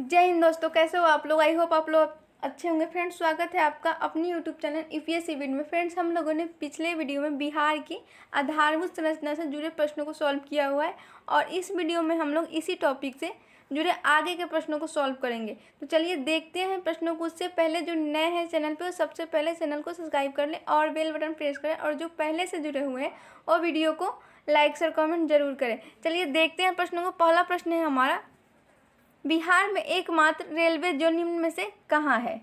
जय हिंद दोस्तों, कैसे हो आप लोग। आई होप आप लोग अच्छे होंगे। फ्रेंड्स, स्वागत है आपका अपनी यूट्यूब चैनल ईपीएससी वीडियो में। फ्रेंड्स, हम लोगों ने पिछले वीडियो में बिहार की आधारभूत संरचना से जुड़े प्रश्नों को सॉल्व किया हुआ है और इस वीडियो में हम लोग इसी टॉपिक से जुड़े आगे के प्रश्नों को सॉल्व करेंगे। तो चलिए देखते हैं प्रश्नों को। उससे पहले जो नए हैं चैनल पे, वो सबसे पहले चैनल को सब्सक्राइब कर लें और बेल बटन प्रेस करें, और जो पहले से जुड़े हुए हैं वो वीडियो को लाइक शेयर कमेंट जरूर करें। चलिए देखते हैं प्रश्नों को। पहला प्रश्न है हमारा, बिहार में एकमात्र रेलवे जो निम्न में से कहाँ है।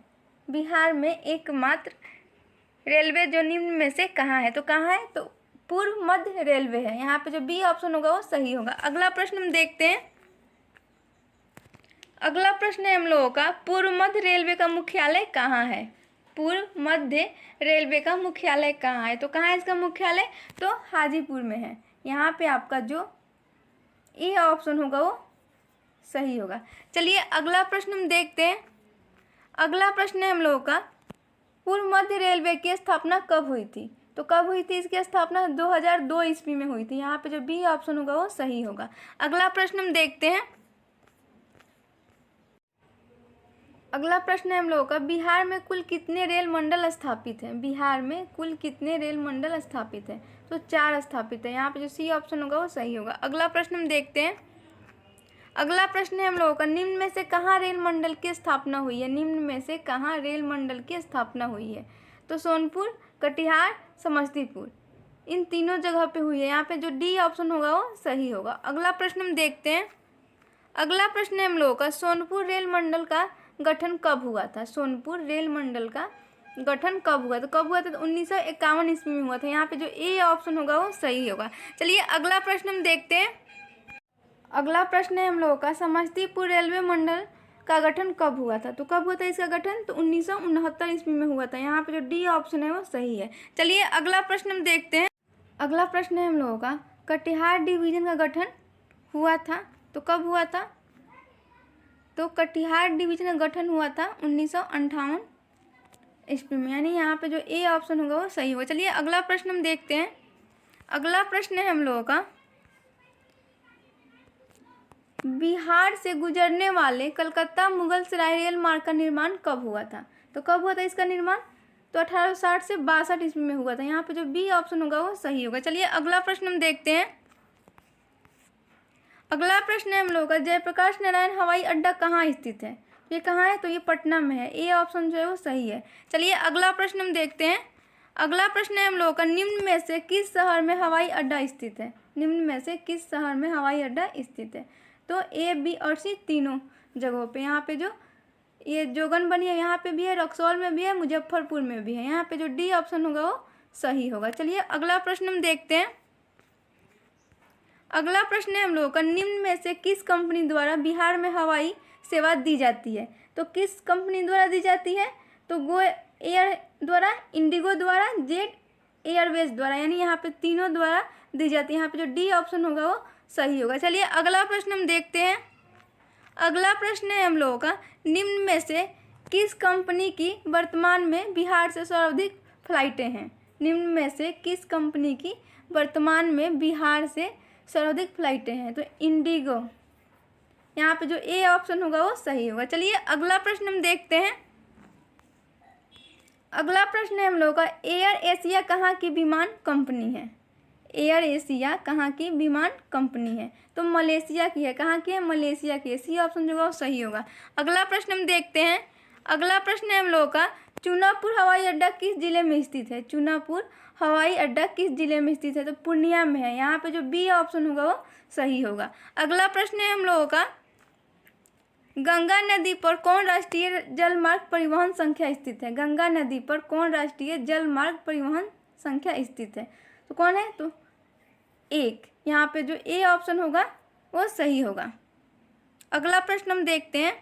बिहार में एकमात्र रेलवे जो निम्न में से कहाँ है। तो कहाँ है, तो पूर्व मध्य रेलवे है। यहाँ पे जो बी ऑप्शन होगा वो सही होगा। अगला प्रश्न हम देखते हैं। अगला प्रश्न है हम लोगों का, पूर्व मध्य रेलवे का मुख्यालय कहाँ है। पूर्व मध्य रेलवे का मुख्यालय कहाँ है। तो कहाँ है इसका मुख्यालय, तो हाजीपुर में है। यहाँ पे आपका जो ए ऑप्शन होगा वो सही होगा। चलिए अगला प्रश्न हम देखते हैं। अगला प्रश्न है हम लोगों का, पूर्व मध्य रेलवे की स्थापना कब हुई थी। तो कब हुई थी इसकी स्थापना, 2002 ईस्वी में हुई थी। यहाँ पे जो बी ऑप्शन होगा वो सही होगा। अगला प्रश्न हम देखते हैं। अगला प्रश्न है हम लोगों का, बिहार में कुल कितने रेल मंडल स्थापित हैं। बिहार में कुल कितने रेल मंडल स्थापित हैं। तो 4 स्थापित है। यहाँ पे जो सी ऑप्शन होगा वो सही होगा। अगला प्रश्न हम देखते हैं। अगला प्रश्न है हम लोगों का, निम्न में से कहाँ रेल मंडल की स्थापना हुई है। निम्न में से कहाँ रेल मंडल की स्थापना हुई है। तो सोनपुर, कटिहार, समस्तीपुर, इन तीनों जगह पे हुई है। यहाँ पे जो डी ऑप्शन होगा वो सही होगा। अगला प्रश्न हम देखते हैं। अगला प्रश्न है हम लोगों का, सोनपुर रेल मंडल का गठन कब हुआ था। सोनपुर रेल मंडल का गठन कब हुआ। तो कब हुआ था, तो 1951 ईस्वी में हुआ था। यहाँ पे जो ए ऑप्शन होगा वो सही होगा। चलिए अगला प्रश्न हम देखते हैं। अगला प्रश्न है हम लोगों का, समस्तीपुर रेलवे मंडल का गठन कब हुआ था। तो कब हुआ था इसका गठन, तो 1969 ईस्वी में हुआ था। यहाँ पे जो डी ऑप्शन है वो सही है। चलिए अगला प्रश्न हम देखते हैं। अगला प्रश्न है हम लोगों का, कटिहार डिवीजन का गठन हुआ था। तो कब हुआ था, तो कटिहार डिवीजन का गठन हुआ था 1958 ईस्वी में। यानी यहाँ पे जो ए ऑप्शन होगा वो सही होगा। चलिए अगला प्रश्न हम देखते हैं। अगला प्रश्न है हम लोगों का, बिहार से गुजरने वाले कलकत्ता मुगल सराय रेल मार्ग का निर्माण कब हुआ था। तो कब हुआ था इसका निर्माण, तो 1860 से 62 ईस्वी में हुआ था। यहाँ पे जो बी ऑप्शन होगा वो सही होगा। चलिए अगला प्रश्न हम देखते हैं। अगला प्रश्न है हम लोगों का, जयप्रकाश नारायण हवाई अड्डा कहाँ स्थित है। ये कहाँ है, तो ये पटना में है। ए ऑप्शन जो है वो सही है। चलिए अगला प्रश्न हम देखते हैं। अगला प्रश्न है हम लोगों का, निम्न में से किस शहर में हवाई अड्डा स्थित है। निम्न में से किस शहर में हवाई अड्डा स्थित है। तो ए, बी और सी तीनों जगहों पे। यहाँ पे जो ये जोगन बनी है यहाँ पे भी है, रक्सौल में भी है, मुजफ्फरपुर में भी है। यहाँ पे जो डी ऑप्शन होगा वो सही होगा। चलिए अगला प्रश्न हम देखते हैं। अगला प्रश्न है हम लोगों का, निम्न में से किस कंपनी द्वारा बिहार में हवाई सेवा दी जाती है। तो किस कंपनी द्वारा दी जाती है, तो गो एयर द्वारा, इंडिगो द्वारा, जेट एयरवेज द्वारा। यानी यहाँ पे तीनों द्वारा दी जाती है। यहाँ पे जो डी ऑप्शन होगा वो सही होगा। चलिए अगला प्रश्न हम देखते हैं। अगला प्रश्न है हम लोगों का, निम्न में से किस कंपनी की वर्तमान में बिहार से सर्वाधिक फ्लाइटें हैं। निम्न में से किस कंपनी की वर्तमान में बिहार से सर्वाधिक फ्लाइटें हैं। तो इंडिगो। यहाँ पे जो ए ऑप्शन होगा वो सही होगा। चलिए अगला प्रश्न हम देखते हैं। अगला प्रश्न है हम लोगों का, एयर एशिया कहाँ की विमान कंपनी है। एयर एशिया कहाँ की विमान कंपनी है। तो मलेशिया की है। कहाँ की है, मलेशिया की है। सी ऑप्शन जो होगा वो सही होगा। अगला प्रश्न हम देखते हैं। अगला प्रश्न है हम लोगों का, चुनापुर हवाई अड्डा किस जिले में स्थित है। चुनापुर हवाई अड्डा किस जिले में स्थित है। तो पूर्णिया में है। यहाँ पे जो बी ऑप्शन होगा वो सही होगा। अगला प्रश्न है हम लोगों का, गंगा नदी पर कौन राष्ट्रीय जलमार्ग परिवहन संख्या स्थित है। गंगा नदी पर कौन राष्ट्रीय जलमार्ग परिवहन संख्या स्थित है। तो कौन है, तो 1। यहाँ पे जो ए ऑप्शन होगा वो सही होगा। अगला प्रश्न हम देखते हैं।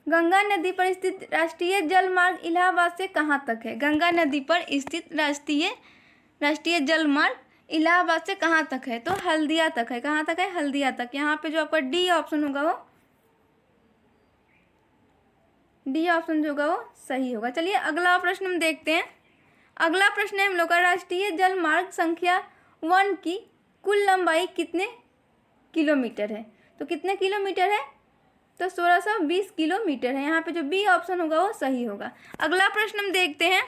गंगा नदी पर स्थित राष्ट्रीय जलमार्ग इलाहाबाद से कहाँ तक है। गंगा नदी पर स्थित राष्ट्रीय जलमार्ग इलाहाबाद से कहाँ तक है, तो हल्दिया तक है। कहाँ तक है, हल्दिया तक। यहाँ पे जो आपका डी ऑप्शन होगा वो डी ऑप्शन जो होगा वो सही होगा। चलिए अगला प्रश्न हम देखते हैं। अगला प्रश्न है हम लोग का, राष्ट्रीय जलमार्ग संख्या वन की कुल लंबाई कितने किलोमीटर है? तो कितने किलोमीटर है? तो 1620 किलोमीटर है। यहाँ पे जो बी ऑप्शन होगा वो सही होगा। अगला प्रश्न हम देखते हैं।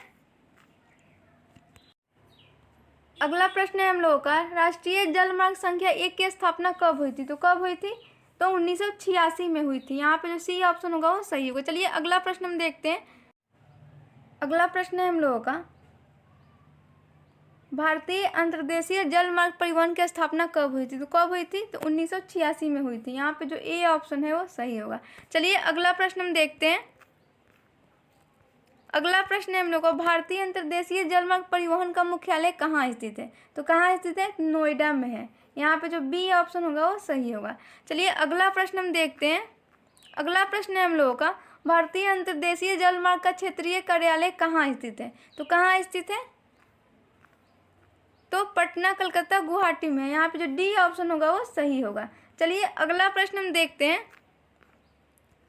अगला प्रश्न है हम लोगों का, राष्ट्रीय जलमार्ग संख्या 1 की स्थापना कब हुई थी? तो कब हुई थी? तो 1986 में हुई थी। यहाँ पे जो सी ऑप्शन होगा वो सही होगा। चलिए अगला प्रश्न हम देखते हैं। अगला प्रश्न है हम लोगों का, भारतीय अंतर्देशीय जलमार्ग परिवहन की स्थापना कब हुई थी? तो कब हुई थी? तो 1986 में हुई थी। यहाँ पे जो ए ऑप्शन है वो सही होगा। चलिए अगला प्रश्न हम देखते हैं। अगला प्रश्न है हम लोग का, भारतीय अंतर्देशीय जलमार्ग परिवहन का मुख्यालय कहाँ स्थित है? तो कहाँ स्थित है? नोएडा में है। यहाँ पे जो बी ऑप्शन होगा वो सही होगा। चलिए अगला प्रश्न हम देखते हैं। अगला प्रश्न है हम लोगों का, भारतीय अंतर्देशीय जलमार्ग का क्षेत्रीय कार्यालय कहाँ स्थित है? तो कहाँ स्थित है? तो पटना, कलकत्ता, गुवाहाटी में है। यहाँ पे जो डी ऑप्शन होगा वो सही होगा। चलिए अगला प्रश्न हम देखते हैं।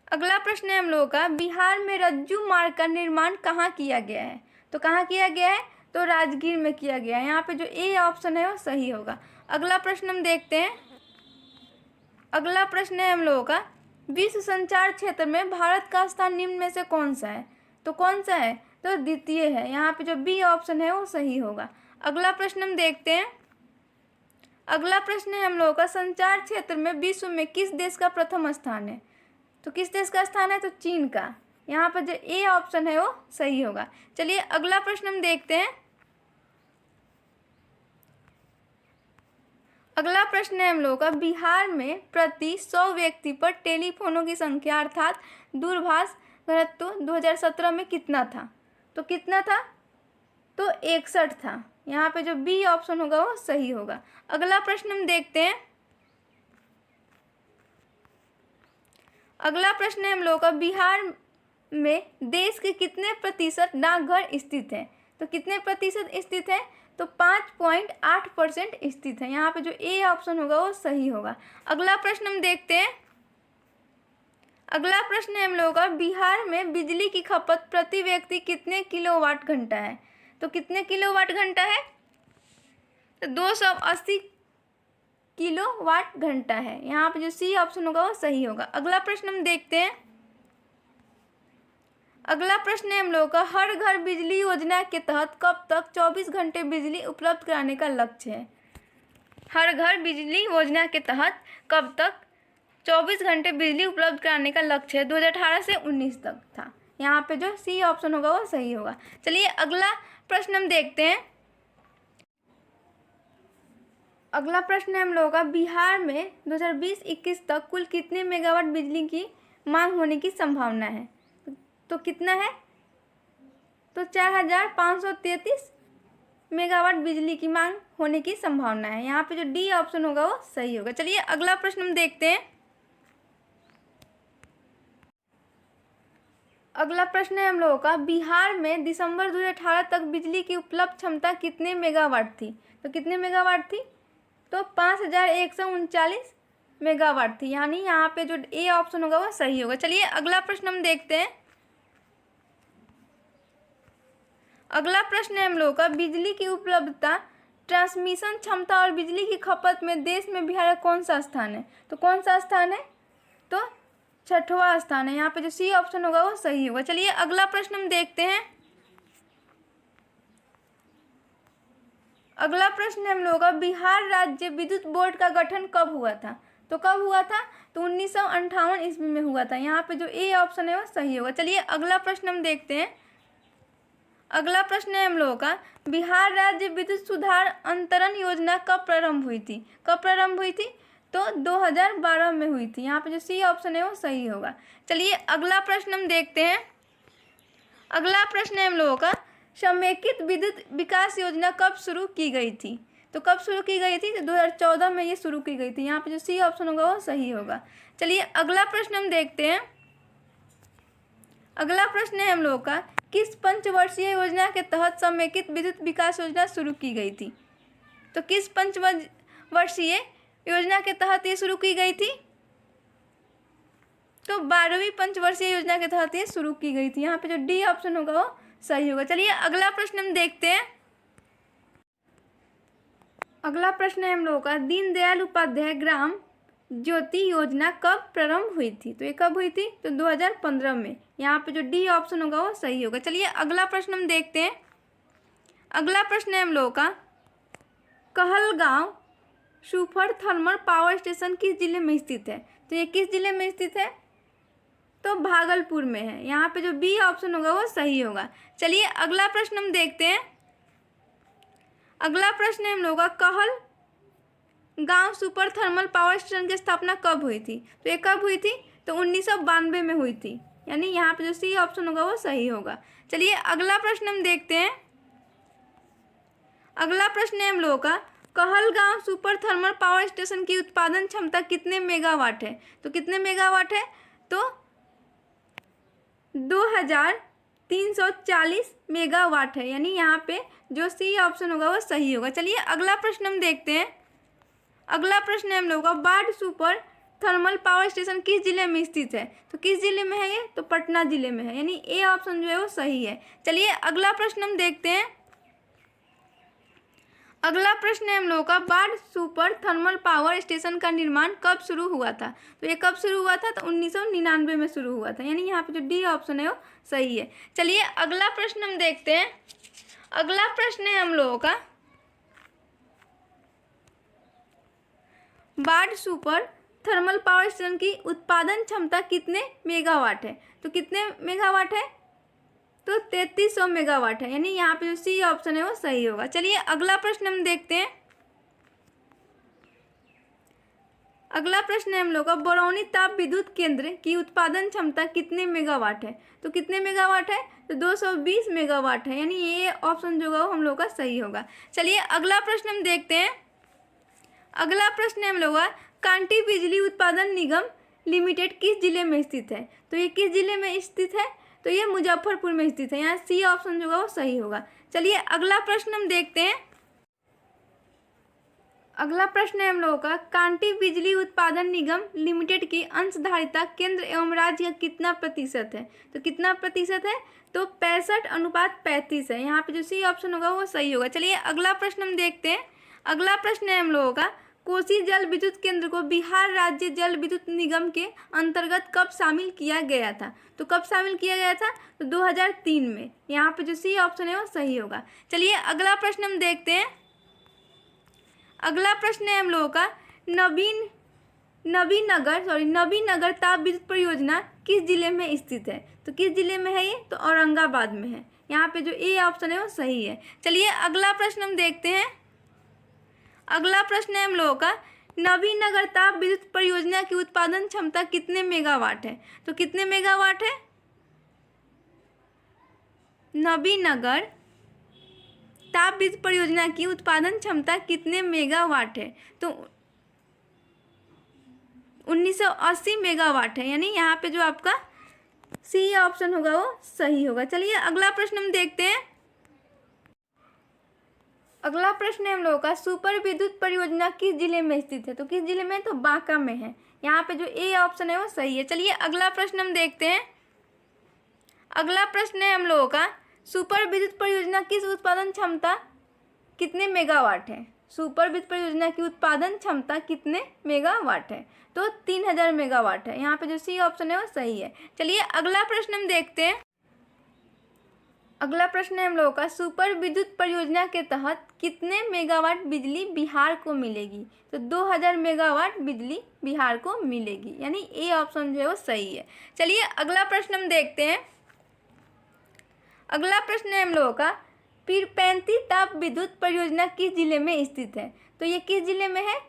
अगला प्रश्न है हम लोगों का, बिहार में रज्जू मार्ग का निर्माण कहाँ किया गया है? तो कहाँ किया गया है? तो राजगीर में किया गया है। यहाँ पे जो ए ऑप्शन है वो सही होगा। अगला प्रश्न हम देखते हैं। अगला प्रश्न है हम लोगों का, विश्व संचार क्षेत्र में भारत का स्थान निम्न में से कौन सा है? तो कौन सा है? तो द्वितीय है। यहाँ पे जो बी ऑप्शन है वो सही होगा। अगला प्रश्न हम देखते हैं। अगला प्रश्न है हम लोगों का, संचार क्षेत्र में विश्व में किस देश का प्रथम स्थान है? तो किस देश का स्थान है? तो चीन का। यहाँ पर जो ए ऑप्शन है वो सही होगा। चलिए अगला प्रश्न हम देखते हैं। अगला प्रश्न है हम लोगों का, बिहार में प्रति 100 व्यक्ति पर टेलीफोनों की संख्या अर्थात दूरभाष घनत्व 2017 में कितना था? तो कितना था? तो 61 था। यहाँ पे जो बी ऑप्शन होगा वो सही होगा। अगला प्रश्न हम देखते हैं। अगला प्रश्न है हम लोगों का, बिहार में देश के कितने प्रतिशत डाकघर स्थित है? तो कितने प्रतिशत स्थित है? तो 5.8% स्थित है। यहाँ पे जो ए ऑप्शन होगा वो सही होगा। अगला प्रश्न हम देखते हैं। अगला प्रश्न है हम लोगों का, बिहार में बिजली की खपत प्रति व्यक्ति कितने किलोवाट घंटा है? तो कितने किलोवाट घंटा है? तो 280 किलोवाट घंटा है। यहाँ पे जो सी ऑप्शन होगा वो सही होगा। अगला प्रश्न हम देखते हैं। अगला प्रश्न है हम लोगों का, हर घर बिजली योजना के तहत कब तक 24 घंटे बिजली उपलब्ध कराने का लक्ष्य है? हर घर बिजली योजना के तहत कब तक 24 घंटे बिजली उपलब्ध कराने का लक्ष्य है? 2018 से 19 तक था। यहाँ पे जो सी ऑप्शन होगा वो सही होगा। चलिए अगला प्रश्न हम देखते हैं। अगला प्रश्न है हम लोगों का, बिहार में 2020-21 तक कुल कितने मेगावाट बिजली की मांग होने की संभावना है? तो कितना है? तो 4533 मेगावाट बिजली की मांग होने की संभावना है। यहाँ पे जो डी ऑप्शन होगा वो सही होगा। चलिए अगला प्रश्न हम देखते हैं। अगला प्रश्न है हम लोगों का, बिहार में दिसंबर 2018 तक बिजली की उपलब्ध क्षमता कितने मेगावाट थी? तो कितने मेगावाट थी? तो 5139 मेगावाट थी। यानी यहाँ पे जो ए ऑप्शन होगा वो सही होगा। चलिए अगला प्रश्न हम देखते हैं। अगला प्रश्न है हम लोगों का, बिजली की उपलब्धता, ट्रांसमिशन क्षमता और बिजली की खपत में देश में बिहार का कौन सा स्थान है? तो कौन सा स्थान है? तो 6वां स्थान है। यहाँ पे जो सी ऑप्शन होगा वो सही होगा। चलिए अगला प्रश्न हम देखते हैं। अगला प्रश्न है हम लोगों का, बिहार राज्य विद्युत बोर्ड का गठन कब हुआ था? तो कब हुआ था? तो 1958 ईस्वी में हुआ था। यहाँ पे जो ए ऑप्शन है वो सही होगा। चलिए अगला प्रश्न हम देखते हैं। अगला प्रश्न है हम लोगों का, बिहार राज्य विद्युत सुधार अंतरण योजना कब प्रारंभ हुई थी? कब प्रारंभ हुई थी? तो 2012 में हुई थी। यहाँ पे जो सी ऑप्शन है वो सही होगा। चलिए अगला प्रश्न हम देखते हैं। अगला प्रश्न है हम लोगों का, समेकित विद्युत विकास योजना कब शुरू की गई थी? तो कब शुरू की गई थी? तो 2014 में ये शुरू की गई थी। यहाँ पे जो सी ऑप्शन होगा वो सही होगा। चलिए अगला प्रश्न हम देखते हैं। अगला प्रश्न है हम लोगों का, किस पंचवर्षीय योजना के तहत समेकित विद्युत विकास योजना शुरू की गई थी? तो किस पंचवर्षीय योजना के तहत ये शुरू की गई थी? तो 12वीं पंचवर्षीय योजना के तहत ये शुरू की गई थी। यहाँ पे जो डी ऑप्शन होगा वो सही होगा। चलिए अगला प्रश्न हम देखते हैं। अगला प्रश्न है हम लोगों का, दीनदयाल उपाध्याय ग्राम ज्योति योजना कब प्रारंभ हुई थी? तो ये कब हुई थी? तो 2015 में। यहाँ पे जो डी ऑप्शन होगा वो सही होगा। चलिए अगला प्रश्न हम देखते हैं। अगला प्रश्न है हम लोगों का, Kahalgaon super thermal power station किस जिले में स्थित है? तो ये किस जिले में स्थित है? तो भागलपुर में है। यहाँ पे जो बी ऑप्शन होगा वो सही होगा। चलिए अगला प्रश्न हम देखते हैं। अगला प्रश्न है हम लोगों का, Kahalgaon super thermal power station की स्थापना कब हुई थी? तो ये कब हुई थी? तो 1992 में हुई थी। यानी यहाँ पे जो सी ऑप्शन होगा वो सही होगा। चलिए अगला प्रश्न हम देखते हैं। अगला प्रश्न है हम लोगों का, Kahalgaon super thermal power station की उत्पादन क्षमता कितने मेगावाट है? तो कितने मेगावाट है? तो 2340 मेगावाट है। यानी यहाँ पे जो सी ऑप्शन होगा वो सही होगा। चलिए अगला प्रश्न हम देखते हैं। अगला प्रश्न है हम लोगों का, बाढ़ सुपर थर्मल पावर स्टेशन किस जिले में स्थित है? तो किस जिले में है ये? तो पटना जिले में है। यानी ए ऑप्शन जो है वो सही है। चलिए अगला प्रश्न हम देखते हैं। अगला प्रश्न है हम लोगों का, बाढ़ सुपर थर्मल पावर स्टेशन का निर्माण कब शुरू हुआ था? तो ये कब शुरू हुआ था? तो 1999 में शुरू हुआ था। यानी यहाँ पे जो डी ऑप्शन है वो सही है। चलिए अगला प्रश्न हम देखते हैं। अगला प्रश्न है हम लोगों का, बाढ़ सुपर थर्मल पावर स्टेशन की उत्पादन क्षमता कितने मेगावाट है? तो कितने मेगावाट है? तो 3300 मेगावाट है। यानी यहाँ पे जो सी ऑप्शन है वो सही होगा। चलिए अगला प्रश्न हम देखते हैं। अगला प्रश्न है हम लोग का, बरौनी ताप विद्युत केंद्र की उत्पादन क्षमता कितने मेगावाट है? तो कितने मेगावाट है? तो 220 मेगावाट है। यानी ये ऑप्शन जो होगा हम लोग का सही होगा। चलिए अगला प्रश्न हम देखते हैं। अगला प्रश्न है हम लोग का, कांटी बिजली उत्पादन निगम लिमिटेड किस जिले में स्थित है? तो ये किस जिले में स्थित है? तो ये मुजफ्फरपुर में स्थित है। यहाँ सी ऑप्शन जो होगा वो सही होगा। चलिए अगला प्रश्न हम देखते हैं। अगला प्रश्न है हम लोगों का, कांटी बिजली उत्पादन निगम लिमिटेड की अंशधारिता केंद्र एवं राज्य का कितना प्रतिशत है? तो कितना प्रतिशत है? तो 65:35 है। यहाँ पे जो सी ऑप्शन होगा वो सही होगा। चलिए अगला प्रश्न हम देखते हैं। अगला प्रश्न है हम लोगों का, कोसी जल विद्युत केंद्र को बिहार राज्य जल विद्युत निगम के अंतर्गत कब शामिल किया गया था? तो कब शामिल किया गया था? तो 2003 में। यहाँ पे जो सी ऑप्शन है वो सही होगा। चलिए अगला प्रश्न हम देखते हैं। अगला प्रश्न है हम लोगों का, नबीनगर ताप विद्युत परियोजना किस जिले में स्थित है? तो किस जिले में है ये? तो औरंगाबाद में है। यहाँ पे जो ए ऑप्शन है वो सही है। चलिए अगला प्रश्न हम देखते हैं। अगला प्रश्न है हम लोगों का, नबीनगर ताप विद्युत परियोजना की उत्पादन क्षमता कितने मेगावाट है? तो कितने मेगावाट है? नबीनगर ताप विद्युत परियोजना की उत्पादन क्षमता कितने मेगावाट है? तो 1980 मेगावाट है। यानी यहाँ पे जो आपका सी ऑप्शन होगा वो सही होगा। चलिए अगला प्रश्न हम देखते हैं। अगला प्रश्न है हम लोगों का, सुपर विद्युत परियोजना किस जिले में स्थित है? तो किस जिले में? तो बांका में है। यहाँ पे जो ए ऑप्शन है वो सही है। चलिए अगला प्रश्न हम देखते हैं। अगला प्रश्न है हम लोगों का, सुपर विद्युत परियोजना किस उत्पादन क्षमता कितने मेगावाट है? सुपर विद्युत परियोजना की उत्पादन क्षमता कितने मेगावाट है? तो 3000 मेगावाट है। यहाँ पे जो सी ऑप्शन है वो सही है। चलिए अगला प्रश्न हम देखते हैं। अगला प्रश्न है हम लोगों का, सुपर विद्युत परियोजना के तहत कितने मेगावाट बिजली बिहार को मिलेगी? तो 2000 मेगावाट बिजली बिहार को मिलेगी। यानी ए ऑप्शन जो है वो सही है। चलिए अगला प्रश्न हम देखते हैं। अगला प्रश्न है हम लोगों का, पीरपैंती ताप विद्युत परियोजना किस जिले में स्थित है? तो ये किस जिले में है?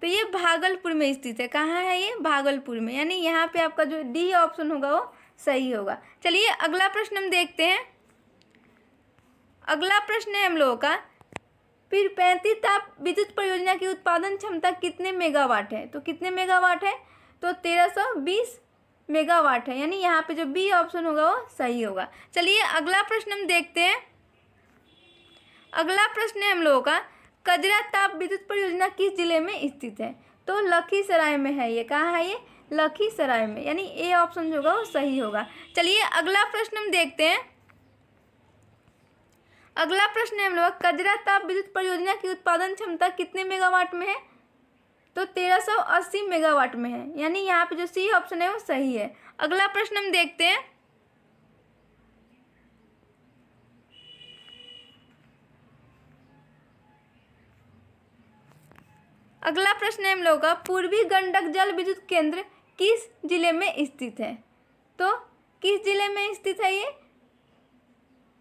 तो ये भागलपुर में स्थित है। कहाँ है ये? भागलपुर में। यानी यहाँ पे आपका जो डी ऑप्शन होगा वो सही होगा। चलिए अगला प्रश्न हम देखते हैं। अगला प्रश्न है हम लोगों का, पीरपैंती ताप विद्युत परियोजना की उत्पादन क्षमता कितने मेगावाट है? तो कितने मेगावाट है? तो 1320 मेगावाट है। यानी यहाँ पे जो बी ऑप्शन होगा वो सही होगा। चलिए अगला प्रश्न हम देखते हैं। अगला प्रश्न है हम लोगों का, कजरा ताप विद्युत परियोजना किस जिले में स्थित है? तो लखीसराय में है। ये कहाँ है? ये लखीसराय में। यानी ए ऑप्शन जो होगा वो सही होगा। चलिए अगला प्रश्न हम देखते हैं। अगला प्रश्न है हम लोग, कजरा ताप विद्युत परियोजना की उत्पादन क्षमता कितने मेगावाट में है? तो 1380 मेगावाट में है, यानी यहाँ पे जो सी ऑप्शन है वो सही है। अगला प्रश्न हम देखते हैं। अगला प्रश्न है हम लोग का, पूर्वी गंडक जल विद्युत केंद्र किस जिले में स्थित है? तो किस जिले में स्थित है ये?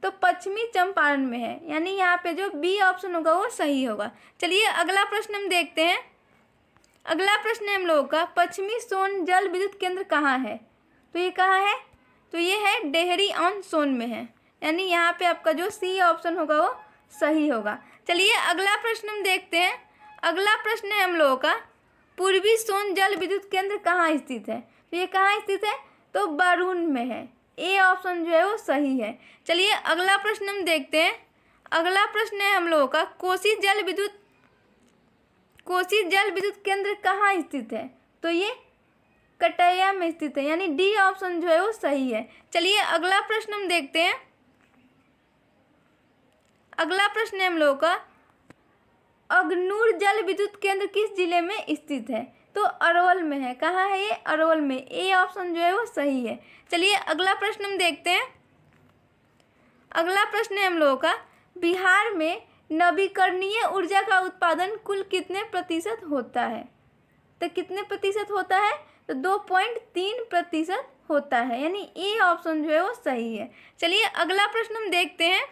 तो पश्चिमी चंपारण में है, यानी यहाँ पे जो बी ऑप्शन होगा वो सही होगा। चलिए अगला प्रश्न हम देखते हैं। अगला प्रश्न है हम लोगों का, पश्चिमी सोन जल विद्युत केंद्र कहाँ है? तो ये कहाँ है? तो ये है डेहरी ऑन सोन में है, यानी यहाँ पे आपका जो सी ऑप्शन होगा वो सही होगा। चलिए अगला प्रश्न हम देखते हैं। अगला प्रश्न है हम लोगों का, पूर्वी सोन जल विद्युत केंद्र कहाँ स्थित है? तो ये कहाँ स्थित है? तो बरून में है, ए ऑप्शन जो है वो सही है। चलिए अगला प्रश्न हम देखते हैं। अगला प्रश्न है हम लोगों का, कोसी जल विद्युत केंद्र कहाँ स्थित है? तो ये कटैया में स्थित है, यानी डी ऑप्शन जो है वो सही है। चलिए अगला प्रश्न हम देखते हैं। अगला प्रश्न है हम लोगों का, अगनूर जल विद्युत केंद्र किस जिले में स्थित है? तो अरवल में है। कहाँ है ये? अरवल में, ए ऑप्शन जो है वो सही है। चलिए अगला प्रश्न हम देखते हैं। अगला प्रश्न है हम लोगों का, बिहार में नवीकरणीय ऊर्जा का उत्पादन कुल कितने प्रतिशत होता है? तो कितने प्रतिशत होता है? तो 2.3% होता है, यानी ए ऑप्शन जो है वो सही है। चलिए अगला प्रश्न हम देखते हैं।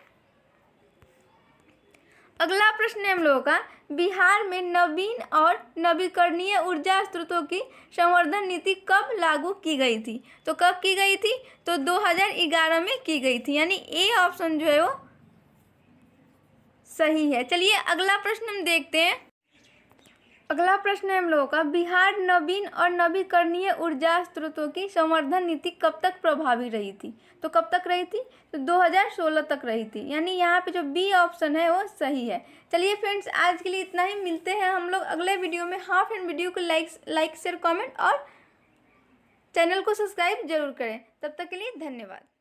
अगला प्रश्न है हम लोगों का, बिहार में नवीन और नवीकरणीय ऊर्जा स्रोतों की संवर्धन नीति कब लागू की गई थी? तो कब की गई थी? तो 2011 में की गई थी, यानी ए ऑप्शन जो है वो सही है। चलिए अगला प्रश्न हम देखते हैं। अगला प्रश्न है हम लोगों का, बिहार नवीन और नवीकरणीय ऊर्जा स्रोतों की संवर्धन नीति कब तक प्रभावी रही थी? तो कब तक रही थी? तो 2016 तक रही थी, यानी यहाँ पे जो बी ऑप्शन है वो सही है। चलिए फ्रेंड्स, आज के लिए इतना ही। मिलते हैं हम लोग अगले वीडियो में। हाँ फ्रेंड, वीडियो को लाइक शेयर कमेंट और चैनल को सब्सक्राइब जरूर करें। तब तक के लिए धन्यवाद।